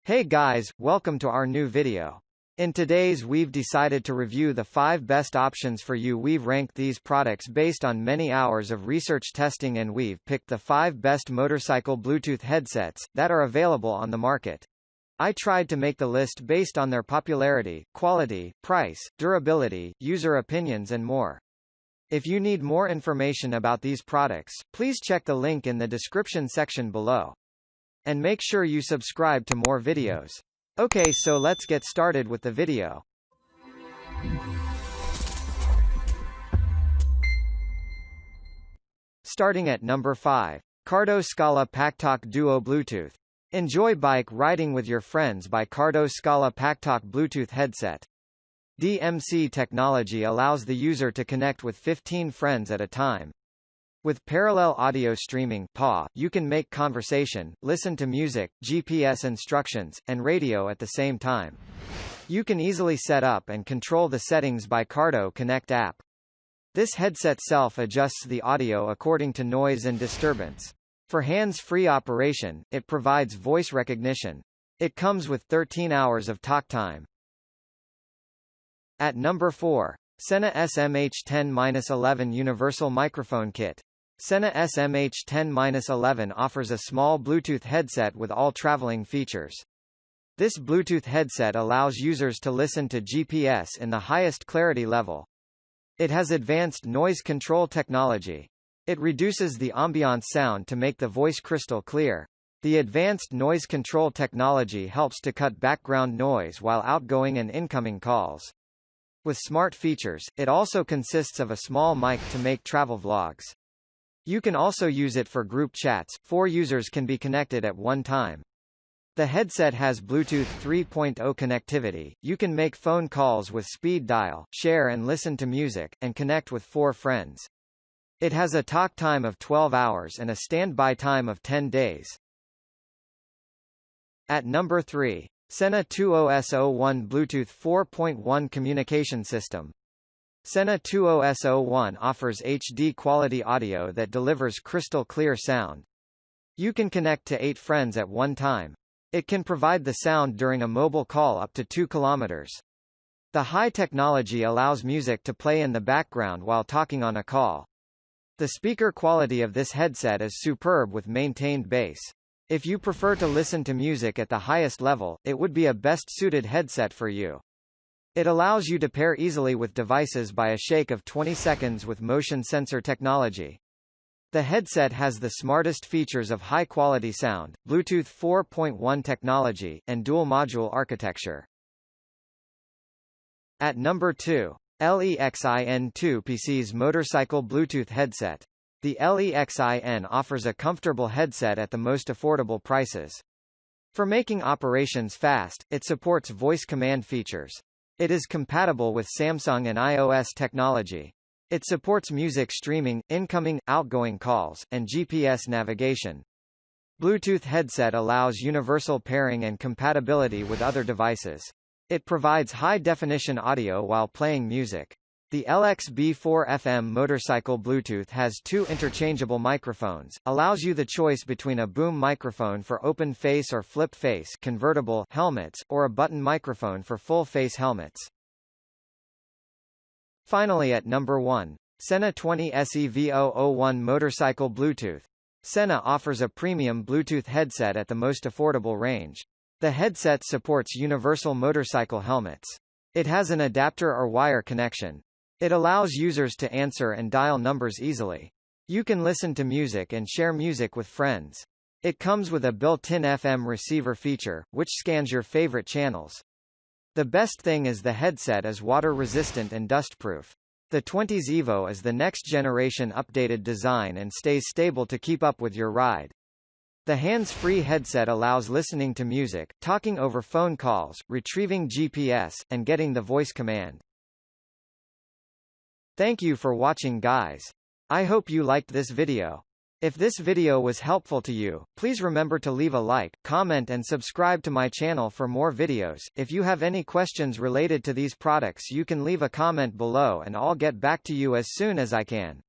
Hey guys, welcome to our new video. In today's we've decided to review the 5 best options for you. We've ranked these products based on many hours of research testing and we've picked the 5 best motorcycle Bluetooth headsets that are available on the market. I tried to make the list based on their popularity, quality, price, durability, user opinions and more. If you need more information about these products, please check the link in the description section below. And make sure you subscribe to more videos. Okay, so let's get started with the video. Starting at number 5. Cardo Scala Packtalk Duo Bluetooth. Enjoy bike riding with your friends by Cardo Scala Packtalk Bluetooth headset. DMC technology allows the user to connect with 15 friends at a time. With parallel audio streaming (PAW), you can make conversation, listen to music, GPS instructions, and radio at the same time. You can easily set up and control the settings by Cardo Connect app. This headset self-adjusts the audio according to noise and disturbance. For hands-free operation, it provides voice recognition. It comes with 13 hours of talk time. At number 4. Sena SMH10-11 Universal Microphone Kit. Sena SMH10-11 offers a small Bluetooth headset with all traveling features. This Bluetooth headset allows users to listen to GPS in the highest clarity level. It has advanced noise control technology. It reduces the ambiance sound to make the voice crystal clear. The advanced noise control technology helps to cut background noise while outgoing and incoming calls. With smart features, it also consists of a small mic to make travel vlogs. You can also use it for group chats. 4 users can be connected at one time. The headset has Bluetooth 3.0 connectivity. You can make phone calls with speed dial, share and listen to music, and connect with 4 friends. It has a talk time of 12 hours and a standby time of 10 days. At number 3. Sena 2OS01 Bluetooth 4.1 Communication System. Sena 2OS01 offers HD quality audio that delivers crystal clear sound. You can connect to 8 friends at one time. It can provide the sound during a mobile call up to 2 kilometers. The high technology allows music to play in the background while talking on a call. The speaker quality of this headset is superb with maintained bass. If you prefer to listen to music at the highest level, it would be a best-suited headset for you. It allows you to pair easily with devices by a shake of 20 seconds with motion sensor technology. The headset has the smartest features of high-quality sound, Bluetooth 4.1 technology, and dual-module architecture. At number 2. LEXI N2 PC's Motorcycle Bluetooth Headset. The LEXI N offers a comfortable headset at the most affordable prices. For making operations fast, it supports voice command features. It is compatible with Samsung and iOS technology. It supports music streaming, incoming, outgoing calls, and GPS navigation. Bluetooth headset allows universal pairing and compatibility with other devices. It provides high-definition audio while playing music. The LXB4 FM motorcycle Bluetooth has 2 interchangeable microphones, allows you the choice between a boom microphone for open face or flip face convertible helmets, or a button microphone for full face helmets. Finally at number 1. Sena 20 SEV001 Motorcycle Bluetooth. Sena offers a premium Bluetooth headset at the most affordable range. The headset supports universal motorcycle helmets. It has an adapter or wire connection. It allows users to answer and dial numbers easily. You can listen to music and share music with friends. It comes with a built-in FM receiver feature, which scans your favorite channels. The best thing is the headset is water-resistant and dust-proof. The 20's Evo is the next-generation updated design and stays stable to keep up with your ride. The hands-free headset allows listening to music, talking over phone calls, retrieving GPS, and getting the voice command. Thank you for watching guys. I hope you liked this video. If this video was helpful to you, please remember to leave a like, comment and subscribe to my channel for more videos. If you have any questions related to these products you can leave a comment below and I'll get back to you as soon as I can.